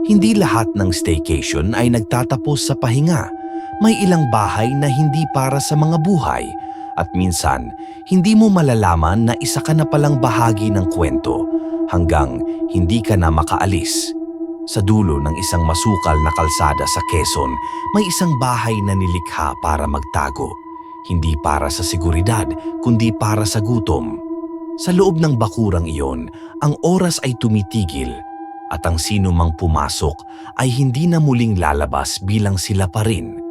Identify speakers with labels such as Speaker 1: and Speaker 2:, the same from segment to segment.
Speaker 1: Hindi lahat ng staycation ay nagtatapos sa pahinga. May ilang bahay na hindi para sa mga buhay at minsan hindi mo malalaman na isa ka na palang bahagi ng kwento hanggang hindi ka na makaalis. Sa dulo ng isang masukal na kalsada sa Quezon, may isang bahay na nilikha para magtago. Hindi para sa seguridad, kundi para sa gutom. Sa loob ng bakurang iyon, ang oras ay tumitigil at ang sino mang pumasok ay hindi na muling lalabas bilang sila pa rin.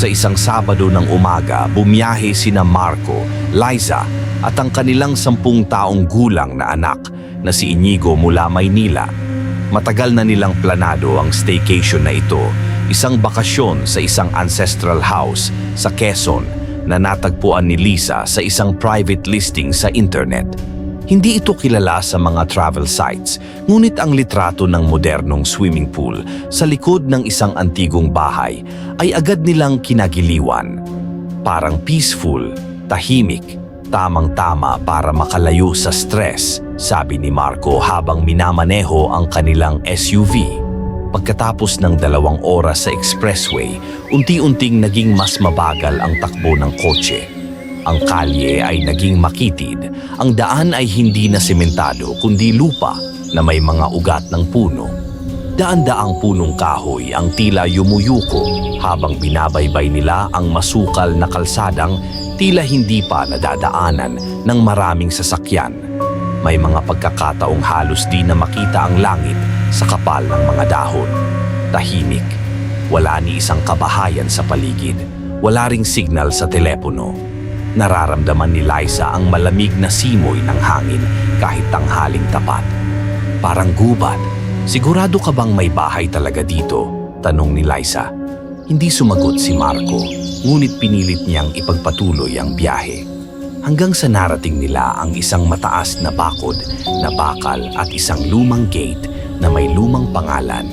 Speaker 1: Sa isang Sabado ng umaga, bumiyahe sina Marco, Liza at ang kanilang 10 taong gulang na anak na si Inigo mula Maynila. Matagal na nilang planado ang staycation na ito, isang bakasyon sa isang ancestral house sa Quezon na natagpuan ni Liza sa isang private listing sa internet. Hindi ito kilala sa mga travel sites, ngunit ang litrato ng modernong swimming pool sa likod ng isang antigong bahay ay agad nilang kinagiliwan. Parang peaceful, tahimik, tamang-tama para makalayo sa stress, sabi ni Marco habang minamaneho ang kanilang SUV. Pagkatapos ng 2 oras sa expressway, unti-unting naging mas mabagal ang takbo ng kotse. Ang kalye ay naging makitid, ang daan ay hindi na sementado kundi lupa na may mga ugat ng puno. Daan-daang punong kahoy ang tila yumuyuko habang binabaybay nila ang masukal na kalsadang tila hindi pa nadadaanan ng maraming sasakyan. May mga pagkakataong halos di na makita ang langit sa kapal ng mga dahon. Tahimik, wala ni isang kabahayan sa paligid, wala ring signal sa telepono. Nararamdaman ni Liza ang malamig na simoy ng hangin kahit tanghaling tapat. Parang gubat. Sigurado ka bang may bahay talaga dito? Tanong ni Liza. Hindi sumagot si Marco, ngunit pinilit niyang ipagpatuloy ang biyahe. Hanggang sa narating nila ang isang mataas na bakod na bakal at isang lumang gate na may lumang pangalan.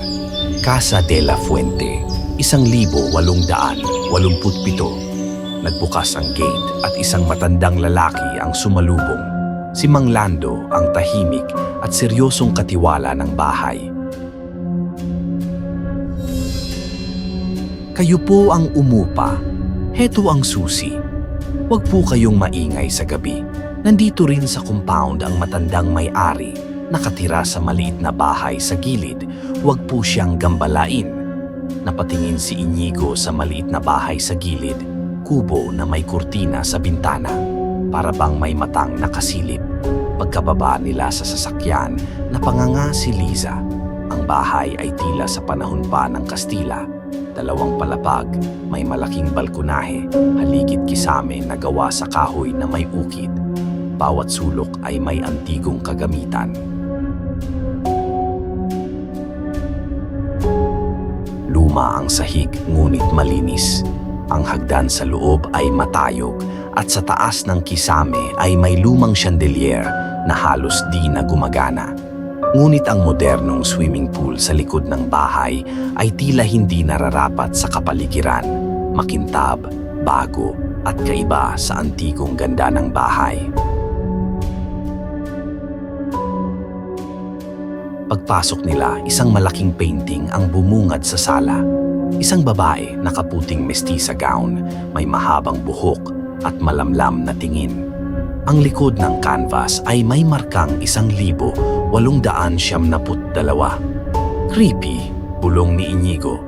Speaker 1: Casa de la Fuente, 1887. Nagbukas ang gate at isang matandang lalaki ang sumalubong. Si Mang Lando ang tahimik at seryosong katiwala ng bahay. Kayo po ang umupa. Heto ang susi. Huwag po kayong maingay sa gabi. Nandito rin sa compound ang matandang may-ari. Nakatira sa maliit na bahay sa gilid. Huwag po siyang gambalain. Napatingin si Inigo sa maliit na bahay sa gilid. Kubo na may kurtina sa bintana, para bang may matang nakasilip. Pagkababa nila sa sasakyan, napanganga si Liza. Ang bahay ay tila sa panahon pa ng Kastila. 2 palapag, may malaking balkonahe, haligid kisame na gawa sa kahoy na may ukit. Bawat sulok ay may antigong kagamitan. Luma ang sahig, ngunit malinis. Ang hagdan sa loob ay matayog at sa taas ng kisame ay may lumang chandelier na halos di na gumagana. Ngunit ang modernong swimming pool sa likod ng bahay ay tila hindi nararapat sa kapaligiran. Makintab, bago at kaiba sa antigong ganda ng bahay. Pagpasok nila, isang malaking painting ang bumungad sa sala. Isang babae, nakaputing mestiza gown, may mahabang buhok at malamlam na tingin. Ang likod ng canvas ay may markang 1,872. Creepy, bulong ni Inigo.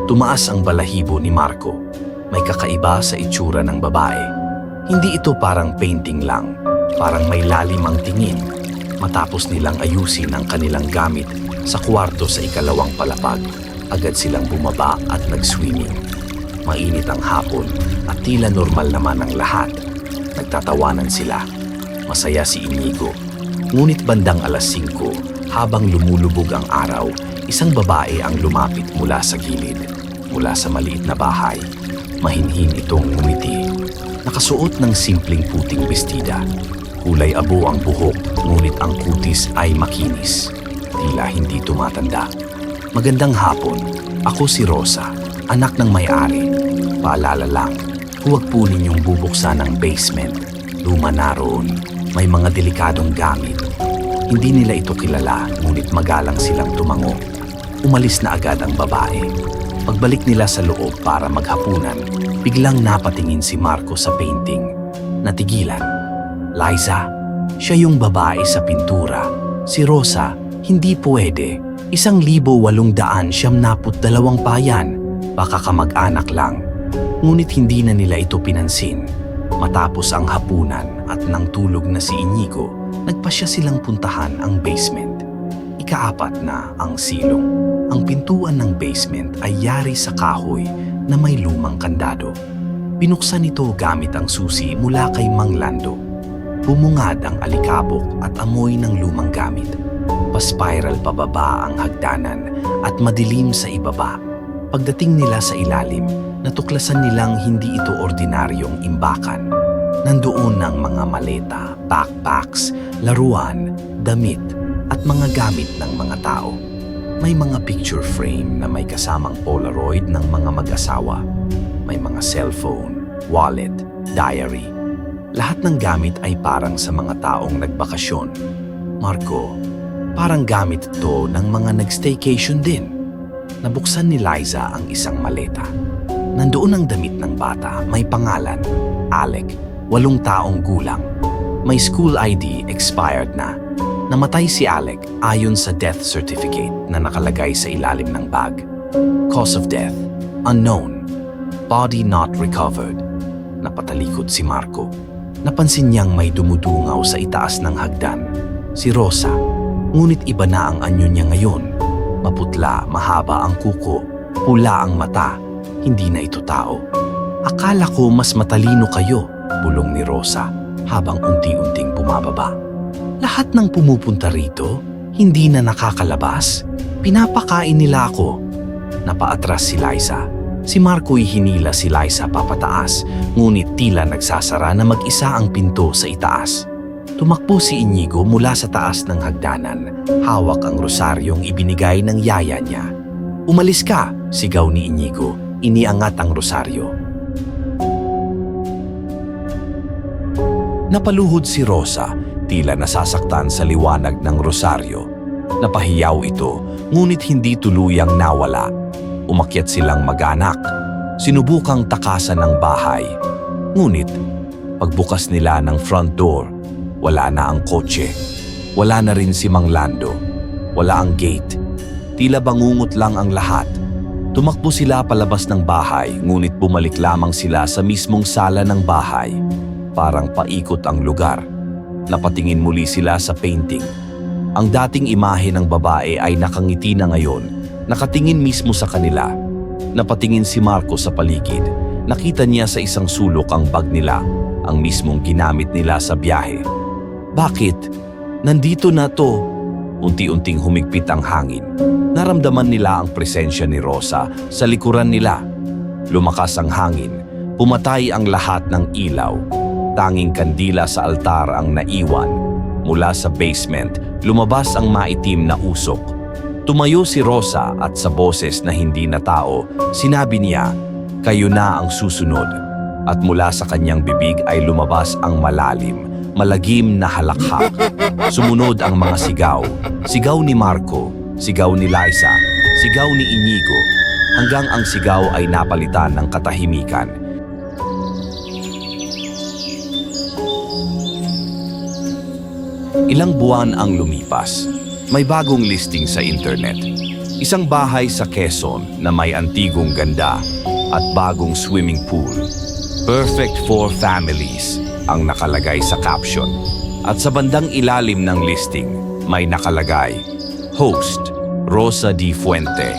Speaker 1: Tumaas ang balahibo ni Marco. May kakaiba sa itsura ng babae. Hindi ito parang painting lang, parang may lalim ang tingin. Matapos nilang ayusin ang kanilang gamit sa kwarto sa 2 palapag, agad silang bumaba at nag-swimming. Mainit ang hapon at tila normal naman ang lahat. Nagtatawanan sila. Masaya si Inigo. Ngunit bandang 5:00, Habang lumulubog ang araw, isang babae ang lumapit mula sa gilid, mula sa maliit na bahay. Mahinhin itong ngumiti. Nakasuot ng simpleng puting bestida. Kulay abo ang buhok, ngunit ang kutis ay makinis. Tila hindi tumatanda. Magandang hapon. Ako si Rosa, anak ng may-ari. Paalala lang, huwag po ninyong bubuksan ang basement. Luma na roon. May mga delikadong gamit. Hindi nila ito kilala, ngunit magalang silang tumango. Umalis na agad ang babae. Pagbalik nila sa loob para maghapunan, biglang napatingin si Marco sa painting. Natigilan. Liza, siya yung babae sa pintura. Si Rosa, hindi pwede. 1,892 payan. Baka kamag-anak lang. Ngunit hindi na nila ito pinansin. Matapos ang hapunan at nang tulog na si Inigo, nagpasya silang puntahan ang basement. Ikaapat na ang silong. Ang pintuan ng basement ay yari sa kahoy na may lumang kandado. Binuksan ito gamit ang susi mula kay Mang Lando. Bumungad ang alikabok at amoy ng lumang gamit. Pa-spiral pababa ang hagdanan at madilim sa ibaba. Pagdating nila sa ilalim, natuklasan nilang hindi ito ordinaryong imbakan. Nandoon ang mga maleta, backpacks, laruan, damit at mga gamit ng mga tao. May mga picture frame na may kasamang Polaroid ng mga mag-asawa. May mga cellphone, wallet, diary. Lahat ng gamit ay parang sa mga taong nagbakasyon. Marco, parang gamit ito ng mga nag-staycation din. Nabuksan ni Liza ang isang maleta. Nandoon ang damit ng bata, may pangalan, Alec, 8 taong gulang. May school ID expired na. Namatay si Alec ayon sa death certificate na nakalagay sa ilalim ng bag. Cause of death, unknown. Body not recovered. Napatalikod si Marco. Napansin niyang may dumudungaw sa itaas ng hagdan. Si Rosa, ngunit iba na ang anyo niya ngayon. Maputla, mahaba ang kuko, pula ang mata. Hindi na ito tao. Akala ko mas matalino kayo, bulong ni Rosa habang unti-unting bumababa. Lahat ng pumupunta rito, hindi na nakakalabas. Pinapakain nila ako. Napaatras si Liza. Si Marco'y hinila si Liza papataas, ngunit tila nagsasara na mag-isa ang pinto sa itaas. Tumakbo si Inigo mula sa taas ng hagdanan. Hawak ang rosaryong ibinigay ng yaya niya. Umalis ka, sigaw ni Inigo. Iniangat ang rosaryo. Napaluhod si Rosa, tila nasasaktan sa liwanag ng rosaryo. Napahiyaw ito, ngunit hindi tuluyang nawala. Umakyat silang mag-anak. Sinubukang takasan ng bahay. Ngunit, pagbukas nila ng front door, wala na ang kotse. Wala na rin si Mang Lando. Wala ang gate. Tila bangungot lang ang lahat. Tumakbo sila palabas ng bahay, ngunit bumalik lamang sila sa mismong sala ng bahay. Parang paikot ang lugar. Napatingin muli sila sa painting. Ang dating imahe ng babae ay nakangiti na ngayon, nakatingin mismo sa kanila. Napatingin si Marco sa paligid. Nakita niya sa isang sulok ang bag nila, ang mismong ginamit nila sa biyahe. Bakit? Nandito na to. Unti-unting humigpit ang hangin. Naramdaman nila ang presensya ni Rosa sa likuran nila. Lumakas ang hangin. Pumatay ang lahat ng ilaw. Tanging kandila sa altar ang naiwan. Mula sa basement, lumabas ang maitim na usok. Tumayo si Rosa at sa boses na hindi na tao, sinabi niya, "Kayo na ang susunod." At mula sa kanyang bibig ay lumabas ang malalim, malagim na halakhak. Sumunod ang mga sigaw. Sigaw ni Marco, sigaw ni Liza, sigaw ni Inigo, hanggang ang sigaw ay napalitan ng katahimikan. Ilang buwan ang lumipas. May bagong listing sa internet. Isang bahay sa Quezon na may antigong ganda at bagong swimming pool. Perfect for families ang nakalagay sa caption. At sa bandang ilalim ng listing, may nakalagay, Host, Rosa D. Fuente,